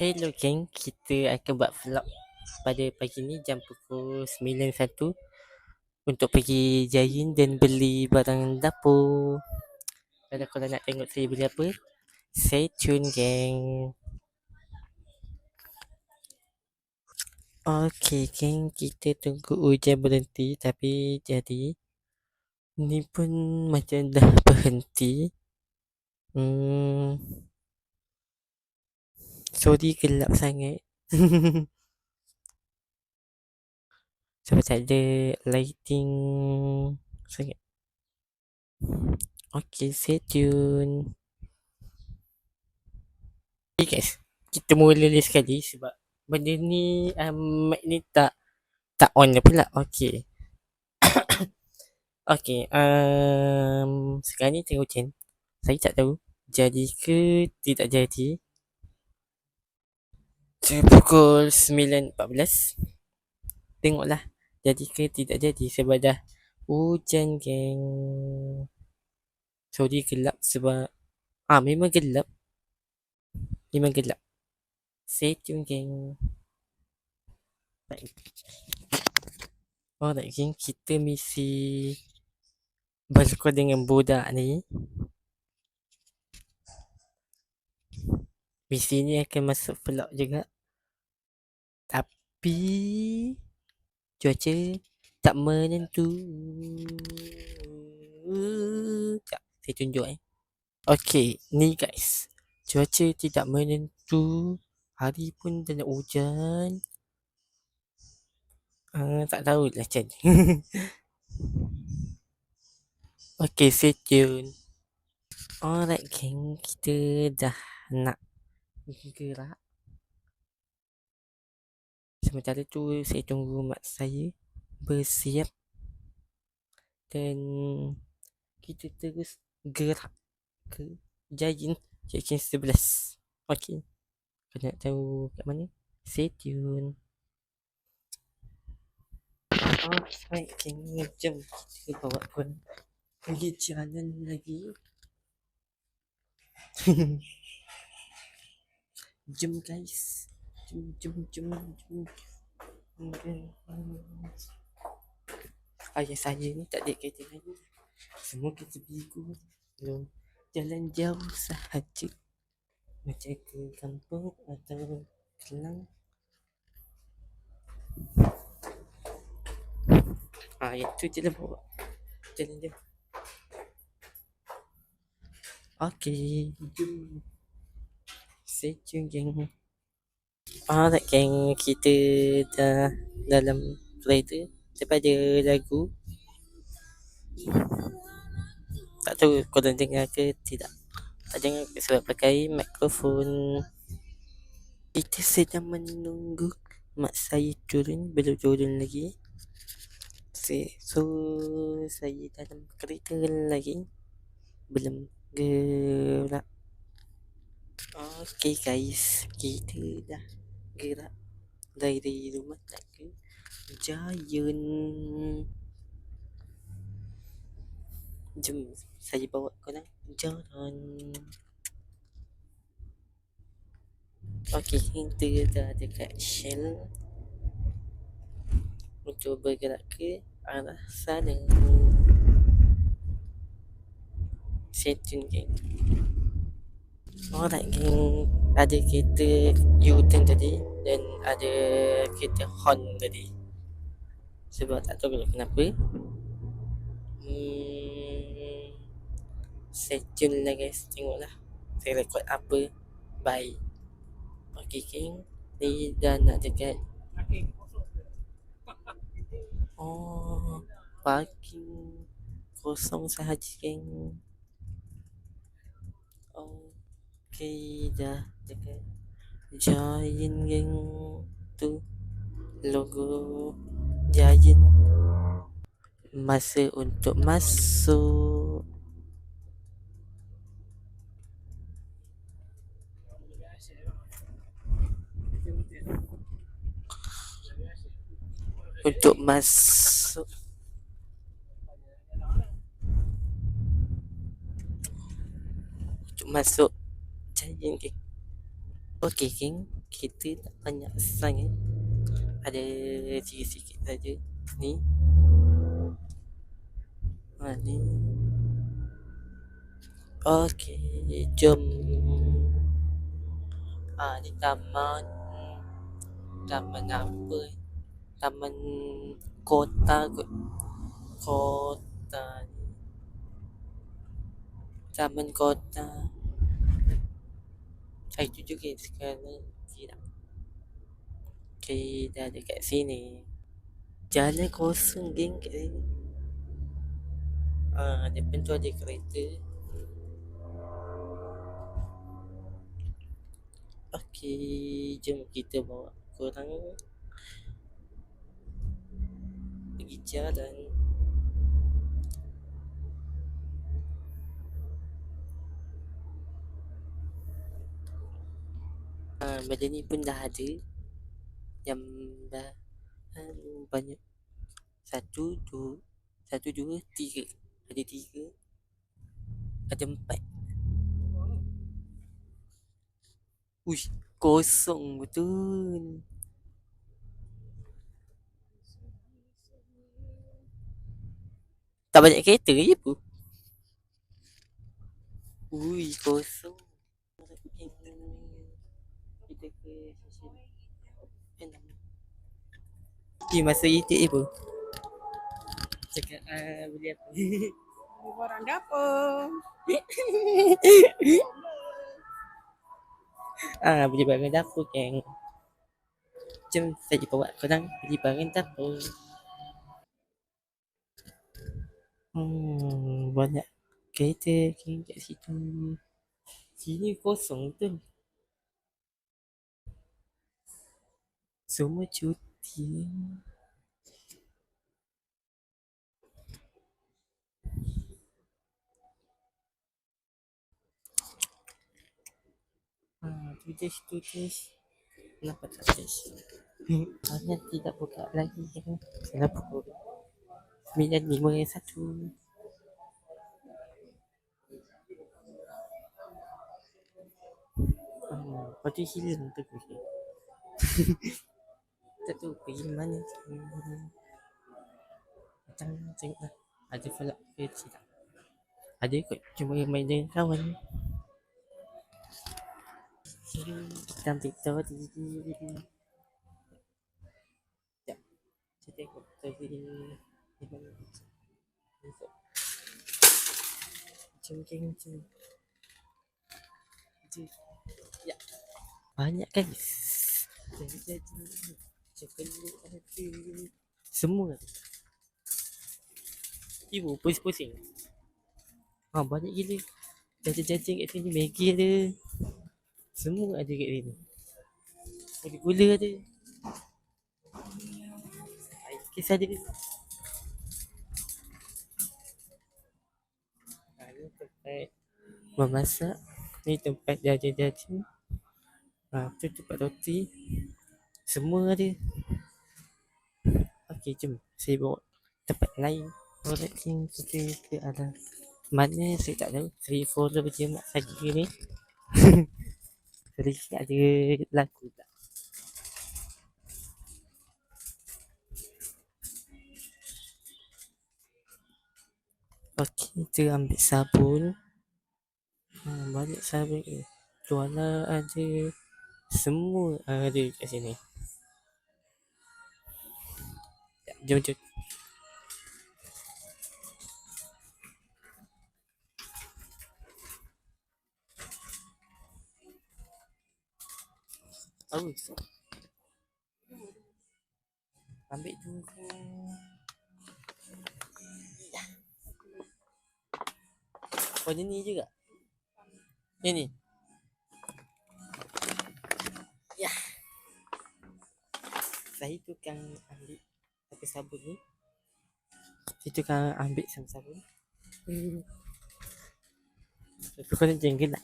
Hello geng, kita akan buat vlog pada pagi ni jam pukul 9.01 untuk pergi Giant dan beli barang dapur. Kalau korang nak tengok saya beli apa, stay tune geng. Okay geng, kita tunggu hujan berhenti tapi jadi ni pun macam dah berhenti. Sorry gelap sangat. Sebab tak ada lighting sangat. Okay, stay tune. Okay guys, kita mula sekali sebab benda ni mic ni tak on pula. Okay. Okay, sekarang ni tengok hujan. Saya tak tahu jadi ke tidak jadi. Pukul 9.14. Tengoklah jadi ke tidak jadi sebab dah hujan geng. Sorry gelap sebab memang gelap. Memang gelap. Stay tune geng. Alright geng, kita misi berlakon dengan budak ni. Misi ni akan masuk vlog juga. Tapi cuaca tak menentu. Sekejap, saya tunjuk Okay, ni guys. Cuaca tidak menentu. Hari pun dah nak hujan. Tak tahulah macam ni. Okay, stay tune. Alright geng, kita dah nak gerak. Sementara tu saya tunggu mak saya bersiap dan kita terus gerak ke Giant Section 11. Okay, kalau nak tahu kat mana, stay tune. Alright geng, jom kita bawa pun pergi jalan lagi. Jom guys, jom. Ayah saya ni tak ada kereta lagi. Semua kereta bigu. Jalan jauh sahaja. Macam ke kampung atau Kelang. Itu je lah bawa. Jalan jauh. Okay, jom. Stay tune geng. Alright geng, kita dah dalam kereta. Daripada lagu. Tak tahu korang dengar ke tidak. Tak dengar ke sebab pakai mikrofon. Kita sedang menunggu mak saya turun. Belum turun lagi. So saya dalam kereta lagi. Belum gerak. Okay guys, kita dah gerak dari rumah nak ke Giant. Jom saya bawa korang jalan. Okay, kita dah dekat Shell untuk bergerak ke arah sana. Stay tune geng. Alright geng, ada kereta U-turn tadi dan ada kereta horn tadi. Sebab tak tahu kenapa. Stay tune lah guys, tengoklah saya rekod apa. Bye. Okay geng, ni dah nak dekat parking kosong sahaja geng. Okay, dah dekat Giant geng. Tu logo Giant. Masa untuk masuk. Untuk masuk. Untuk masuk Giant geng. Okay geng, kereta tak banyak sangat. Ada sikit-sikit saja. Ni. Ni. Okey, jom. Ni taman. Taman apa? Taman kota kot. Kota. Taman kota. Itu juga sekarang. Tidak. Okey, dah dekat sini. Jalan kosong geng kat sini. Depan tu ada kereta. Okey, jom kita bawa korang pergi jalan. Benda ni pun dah ada. Yang dah banyak. Satu, dua, tiga. Ada tiga. Ada empat. Uish, kosong betul. Tak banyak kereta je pun. Ui, kosong. Kita ke stesen. Masa itu pun. Cakap beli apa? Beli barang dapur. Beli barang dapur geng. Jom saya bawa korang beli barang dapur. Banyak kereta kat situ. Sini kosong tu. Semua cuti. Tulis. Kenapa tak tulis? Hanya tidak buka lagi. Kenapa buka? 951. Lepas tu hilang tu. Tak tahu pergi mana. Tengok lah. Ada pula ke tidak? Ada kot. Cuma main dengan kawan. Kita ambil tadi. Sekejap. Saya tengok tadi. Jom. Ya. Banyak guys. Jadi. Coklat ada. Semua. Ibu pusing-pusing. Banyak gila. Jajan-jajan kat sini. Maggi ada. Semua ada kat sini. Gula ada. Kisah ada. Ni tempat memasak. Ni tempat jajan-jajan. Tu tempat roti. Semua ada. Okey, jom. Saya bawa tempat lain. Alright, kita ke arah mana saya tak tahu. Saya follow je mak saya ni. Saya ada lagu tak? Okey, kita ambil sabun. Banyak sabun ni. Tuala ada. Semua ada kat sini. Jom. Ambil tu. Dia ni juga. Yang ni. Ya. Saya tukang ambil pakai sabun ni. Saya tukang ambil sabun. Tapi kau nak jengkel tak?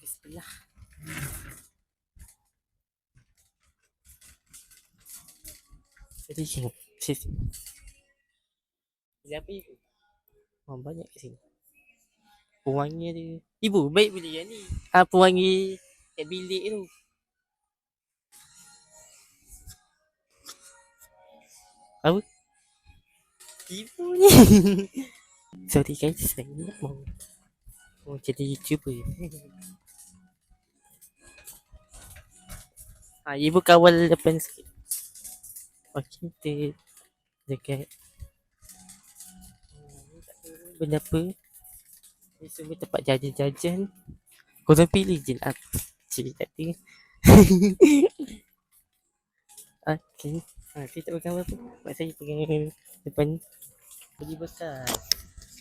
Bismillah. Jadi tengok. Sini. Beli apa ibu? Oh, banyak kat sini. Pewangi ada. Ibu, baik beli yang ni. Pewangi kat bilik tu. Apa? Ibu ni. Sorry guys, saya mau jadi YouTuber. Ibu kawal depan sikit. Okey, kita dekat. Benda apa? Ni semua tempat jajan-jajan. Korang pilih je lah. Cik tak ada. Okey. Saya tak pegang apa-apa. Mak saya pegang depan. Beli bekas.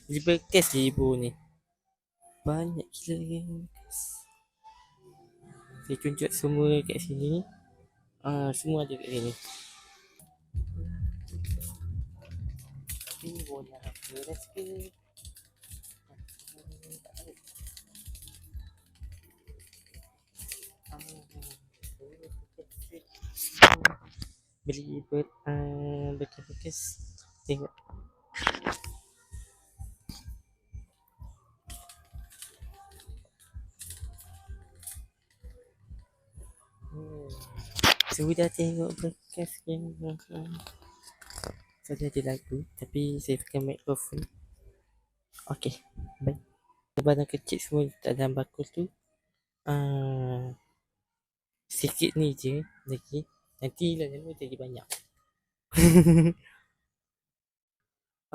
Beli bekas je ibu ni. Banyak gila. Saya tunjuk semua kat sini. Semua ada kat sini. Ini bola beres ke? Tak tahu. Beli bekas-bekas. Tengok. Sudah tengok bekas yang saya ada lagu tapi saya pakai mikrofon. Okey, baik. Barang kecil semua letak dalam bakul tu. Sikit ni je lagi. Nanti lama jadi banyak.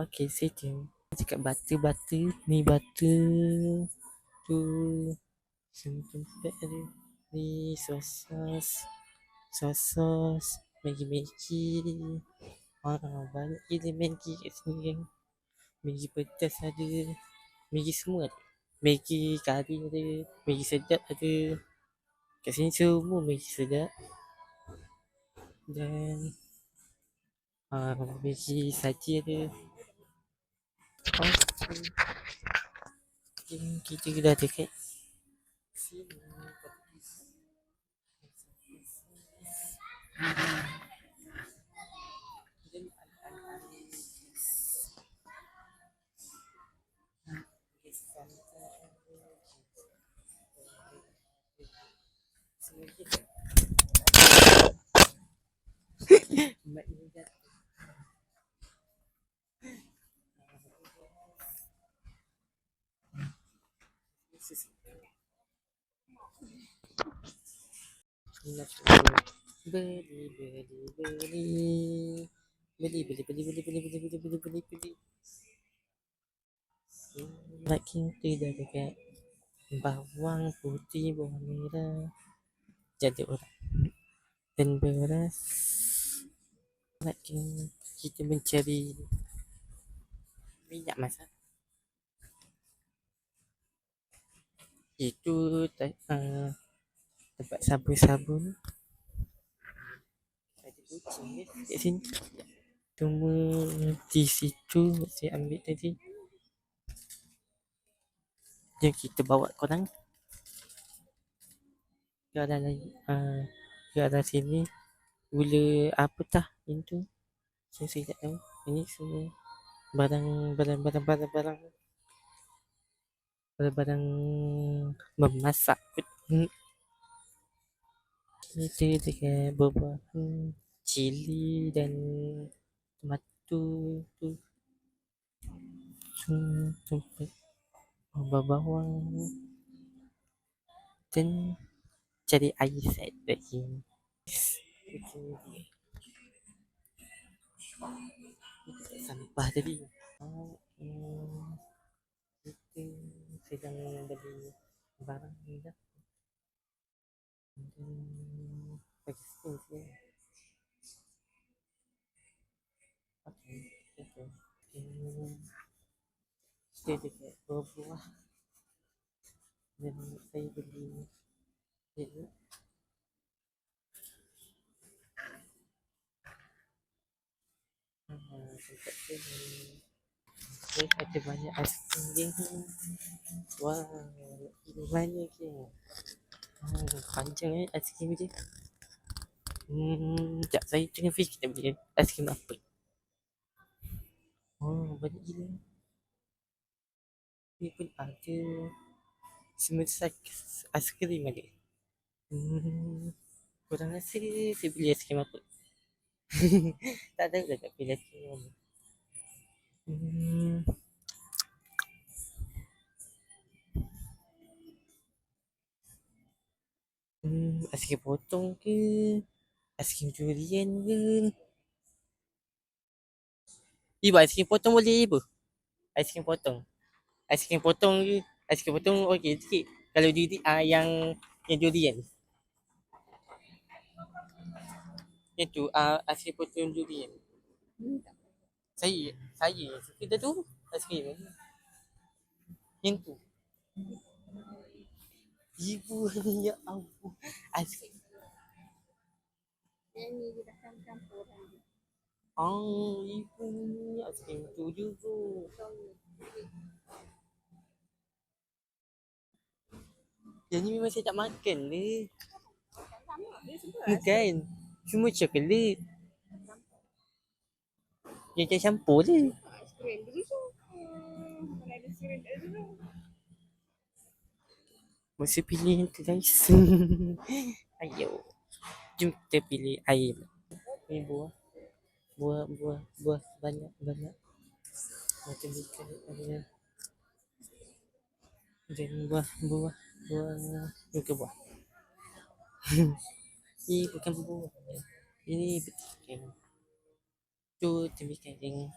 Okey, saya tengok. Cakap butter. Ni butter. Tu. Semua tempat ada. Ni sos. Maggi. Banyak gila Maggi kat sini kan. Maggi pedas ada. Maggi semua ada. Maggi kari ada. Maggi sedap ada. Kat sini semua Maggi sedap. Dan Maggi saji ada. Okay. Kita dah dekat sini. Mak ni dah. Beli. Makin tidak dekat bawang putih, bawang merah, jadi orang dan beras. Makin kita mencari minyak masak. Itu tempat sabun. Ada kucing kat sini. Cuma di situ saya ambil tadi. Jom kita bawa korang ke arah sini. Gula apa tah itu? Saya tak tahu. Ini semua barang memasak. Kita dengan beberapa cili dan tomato tu. Bawang dan cari air set lagi. Sampah tadi. Kita sedang beli barang ni dah. Bagi sini. Okay. Saya dekat buah dan saya beli ini. Tempat sini ada banyak aiskrim. Wah, ini banyak je. Panjang aiskrim je. Sekejap saya tengah fikir kita beli aiskrim apa. Oh, banyak gila. Ni pun ada. Semua aiskrim ada. Kurang rasa saya beli aiskrim apa. Tak tahu dah tak beli aiskrim apa. Aiskrim potong ke? Aiskrim durian ke? Ibu aiskrim potong boleh ibu? Aiskrim potong. Aiskrim potong ke? Aiskrim potong okey sikit. Kalau yang durian. Yang tu aiskrim potong durian. Saya suka dah tu aiskrim. Yang tu. Ibu ya ampun. Aiskrim. Yang ni dia dah campuran. Ibu ni aiskrim tu juga. Yang ni memang saya tak makan ni. Bukan. Cuma coklat. Yang macam campur je. Aiskrim dulu tu. Mana ada aiskrim kat dulu. Masa pilih yang tu guys. Ayo. Jom kita pilih air. Ni buah. Buah banyak. Macam ikan ada. Dan buah. Bukan buah. Ini bukan buah. Ini betul. Tu tembikan dengan.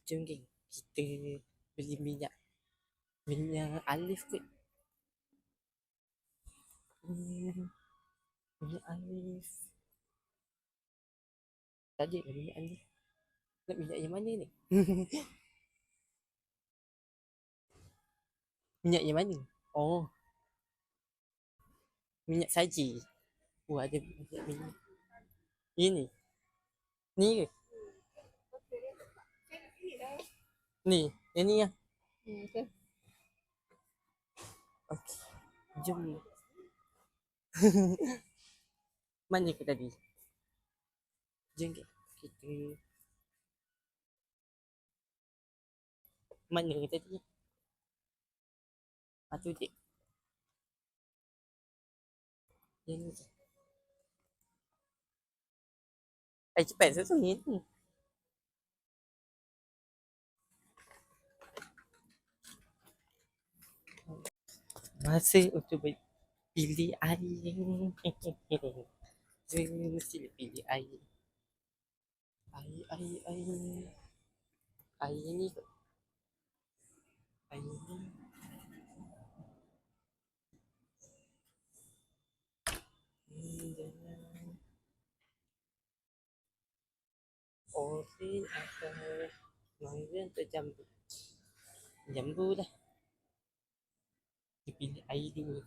Jom geng. Kita beli minyak. Minyak alif kot. Minyak alif. Tadi lah minyak alif. Nak minyak yang mana ni? Minyak yang mana? Oh. Minyak saji. Oh ada minyak. Ini. Ni ke? Ni. Yang ni lah. Okay. Okey. Jom. Mana ke tadi? Jom kita. Mana ke tadi? Tu je. Yang ni. Cepat susah ni. Masa untuk pilih air. Saya mesti pilih air. Air ni kot. Air ni. Oren atau mangga atau jambu. Jambu dah. Dia pilih air dulu.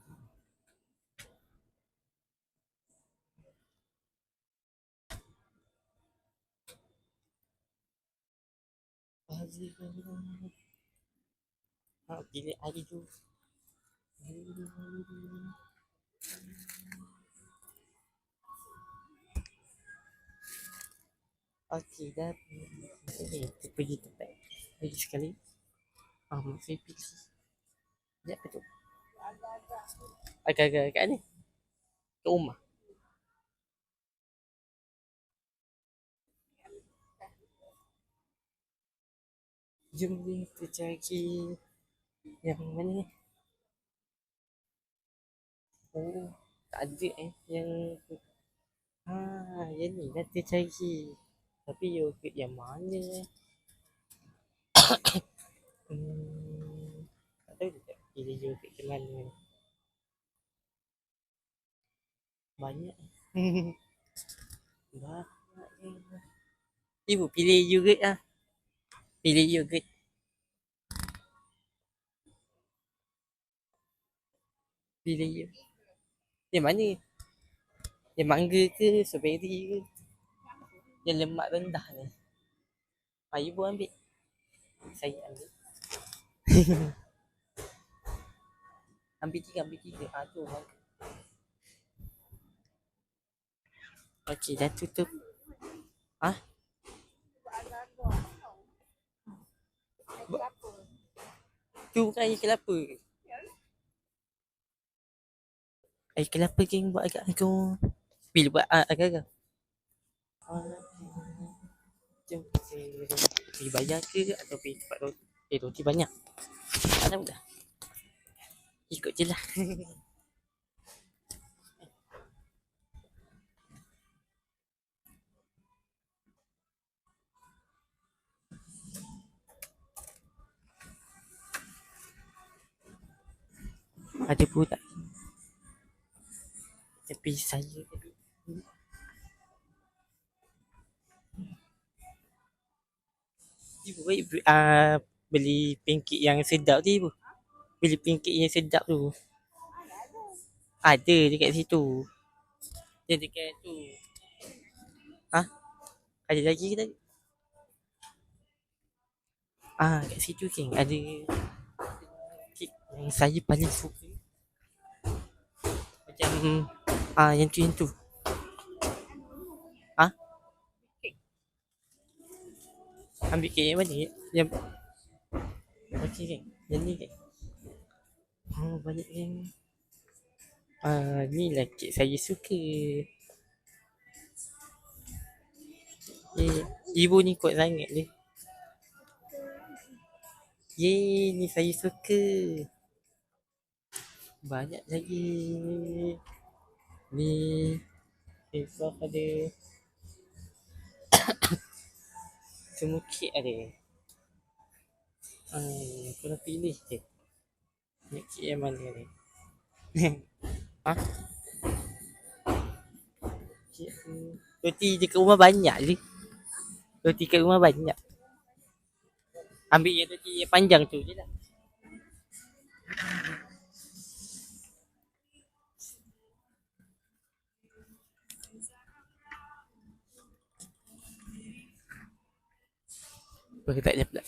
Pilih air dulu. Okey dah. Kita pergi tempat lagi sekali. Mak saya pilih. Sekejap apa tu? Agak-agak kat ni. Kat rumah. Jom kita cari yang mana ni? Oh, tak ada yang yang ni dah kita cari. Tapi yogurt yang mana? Tak tahu tak pilih yogurt ke mana. Banyak. Ibu pilih yogurt lah. Pilih yogurt. Pilih yogurt. Yang mana? Yang mangga ke? Strawberry ke? Yang lemak rendah ni. Ibu ambil. Saya ambil. Ambil tiga. Tu. Okey, dah tutup. Ah, Kelapa. tu bukan air kelapa. Air kelapa geng buat agak aku. Bila buat agak-agak. Ah, jom kita pergi bayar ke atau pergi tempat roti. Roti banyak. Tak tahu dah. Ikut je lah. Ada pun tak? Tapi saya tadi ibu baik beli pancake yang sedap tu ibu. Beli pancake yang sedap tu. Ada dekat situ. Dia dekat tu. Ha? Ada lagi ke tadi? Kat situ kan ada kek yang saya paling suka. Macam yang tu. Ah, ambil kek yang mana? Yang okey kan? Yang ni kan? Oh, banyak yang ni lah kek saya suka. Ibu ni kuat sangat ni. Yeay, ni saya suka. Banyak lagi. Ni besok ada. Semua kek ada. Korang pilih je. Nak kek yang mana ni? Ha? Kek roti dekat rumah banyak je. Roti kat rumah banyak. Ambil yang roti yang panjang tu je lah. Boleh tak je pula.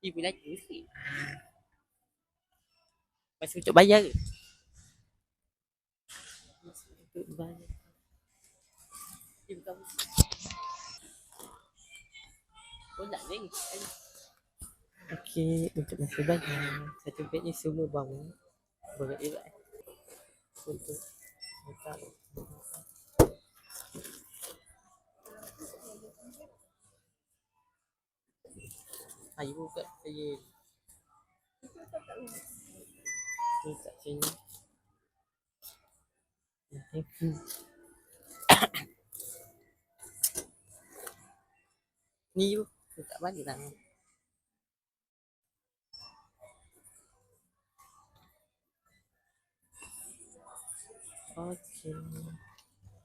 Ibu laju sikit. Masa untuk bayar ke? Masa untuk bayar. Ibu kamu. Tolak ni. Okey, untuk masa bayar. Satu beg ni semua bangun. Berat-berat. Untuk letak. Ibu kat saya. Letak sini. Ni ibu. Letak balik lah. Okey.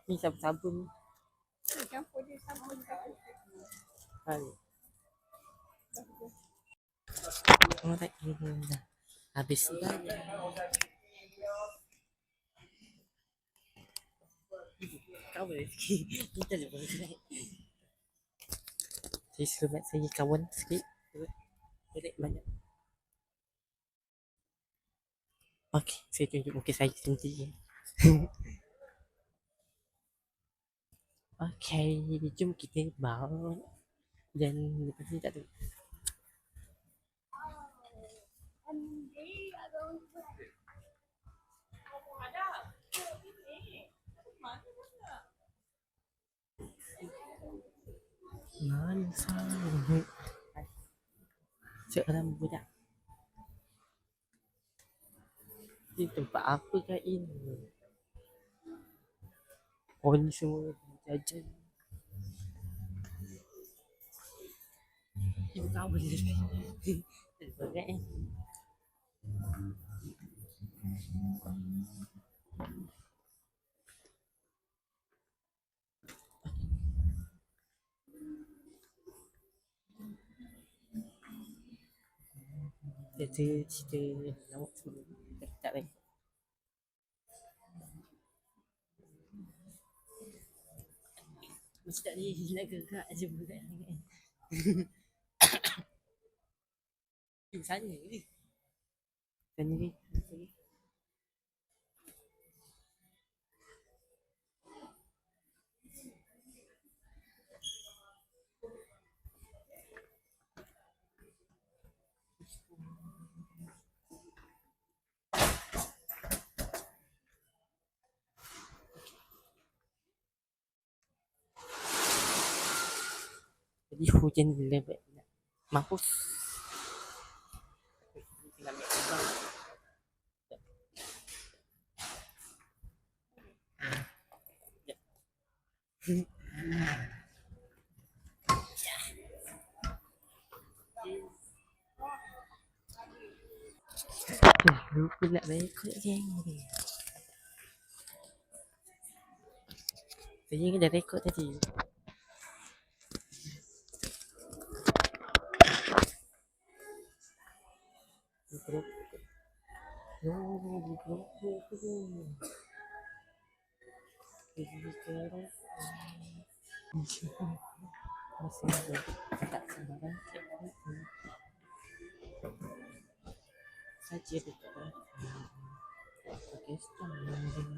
Ni sabun-sabun. Campur dia sama juga. Balik. Alright, dah. Habis dah. Kau boleh sikit. Kita je boleh sikit. Saya selamat saya kawan sikit. Boleh banyak. Okey, saya tunjuk muka saya sendiri. Okey, jom kita bawa. Dan lepas ni tak tahu. Mana seorang budak. Ini tempat apa kah ini? Oh, ni semua jajan. Ibu kau boleh. Berat eh. Cerita lawak semua. Tak lagi. Mesti tak ni nak gerak je budak ni kan. Ibu sana ni. Dan ni jadi hujan lebat. Mampus. Tinggal ambil gambar. Lupa nak record geng. Saya dah record tadi. Tak sembarang saja dekat okey sekarang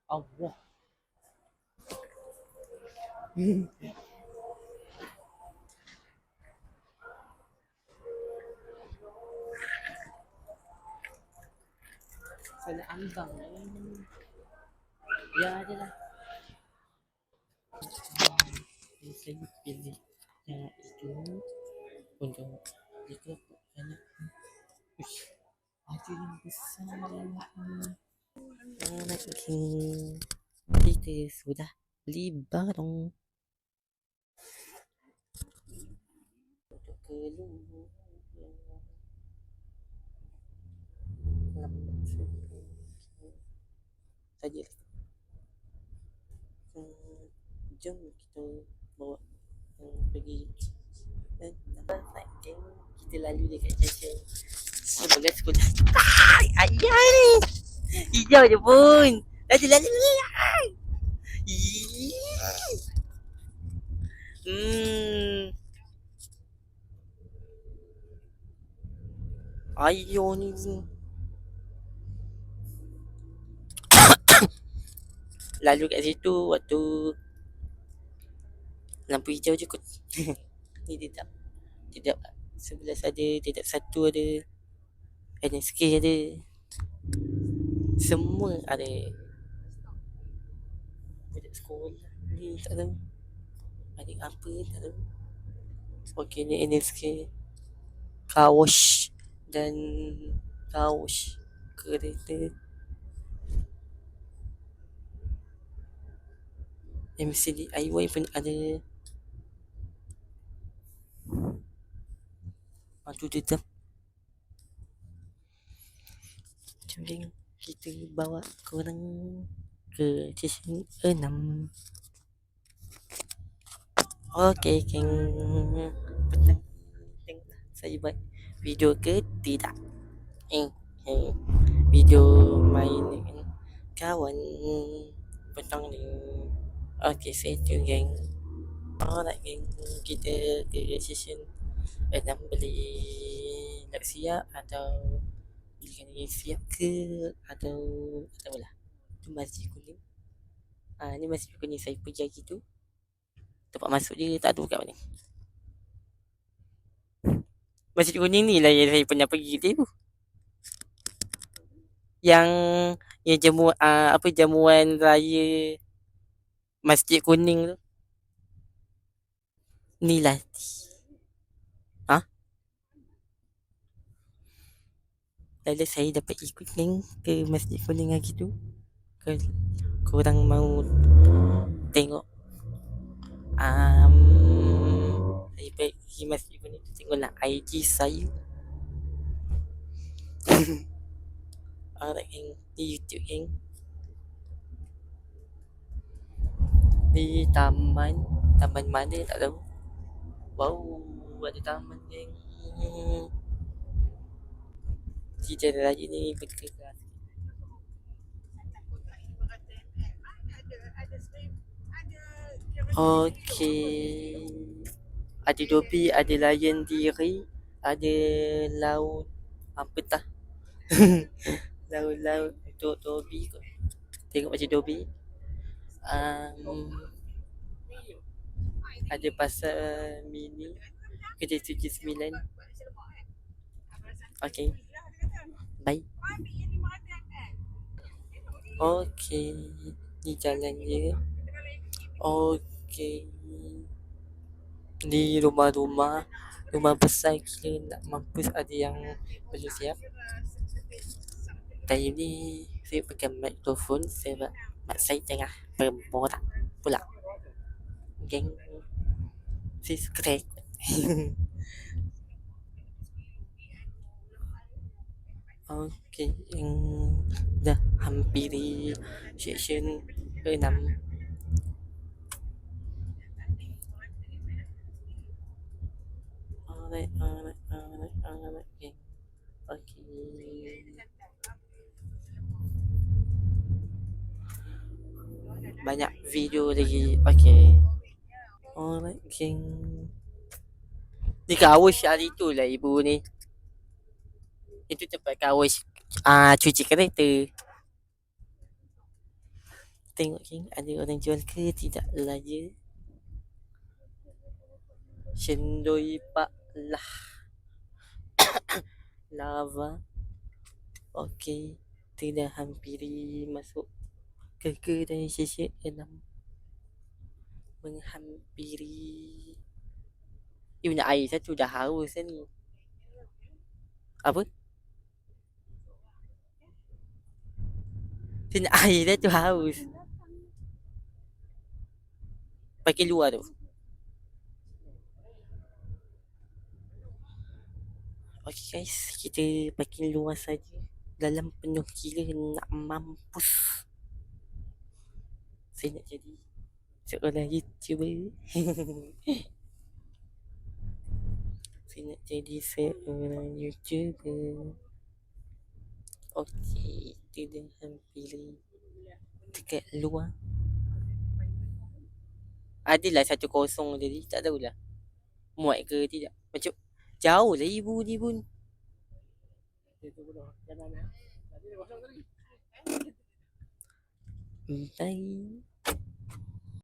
Allah. Saya ambang. Ya ada lah. Saya pilih yang itu untuk dikelompok anak. Ush, ada yang besar. Anak king. Kita sudah beli barang. Untuk keluar. Saja. Jom kita bawa pergi kita lalu dekat junction 11 sekolah. Ayah ni hijau je pun lalu ayo ni lalu kat situ waktu lampu hijau je kot. Ni tidak 11 ada, tidak 1 ada, NSK ada, semua ada. Budak sekolah ni tak tahu adik apa tak tahu. Okey ni NSK car wash dan car wash kereta MCD IY pun ada. Tu tetap macam geng kita bawa korang ke stesen 6. Okey geng, petang tengoklah saya buat video ke tidak. Video main dengan kawan petang ni. Okey stay tune geng. Alright geng, kita ke stesen 6 beli nak siap atau belikan dia siap ke atau tak tahulah. Tu Masjid Kuning. Ni Masjid Kuning saya pergi hari tu. Tempat masuk dia tak tahu kat mana. Masjid Kuning ni lah yang saya pernah pergi tu. Yang jamuan raya Masjid Kuning tu. Ni lah. Lalu saya dapat ikut ke Masjid Kuning hari tu. Korang mau tengok saya pergi masjid pun itu tengoklah IG saya. Alright geng, di YouTube geng, di taman mana tak tahu. Wow, ada taman geng. Si jalan raya ni bergerak. Okey. Ada Dobby, ada Lion Diri, ada laut apa tah? Laut-laut untuk Dobby kot. Tengok macam Dobby. Ada pasar mini Kedai Suci 9. Okay, bye. Okay, ni jalan dia. Okay, ni rumah-rumah besar gila, nak mampus. Ada yang belum siap. Time ni saya pegang mikrofon sebab mak saya tengah berborak pula. Geng, subscribe. Okay, dah hampiri section 6. Alright geng. Okay, banyak video lagi. Okay, alright geng. Ni kaus hari tu lah ibu ni. Itu tempat kaus cuci kereta. Tengok geng, ada orang jual ke tidak laya. Sendoi pak lah. Lava. Okey, kita dah hampiri masuk ke kedai sesi 6. Menghampiri. Punya air satu dah haus ni. Apa? Punya air dah tu haus. Pakai luar tu. Okay guys, kita pakai luar saja. Dalam penuh gila nak mampus. Saya nak jadi seorang YouTuber. Saya nak jadi seorang YouTuber. Okey, kita dah hampiri dekat luar. Adalah 1-0 tadi, tak tahulah muat ke tidak. Macam jauh lah ibu ni pun. Bye.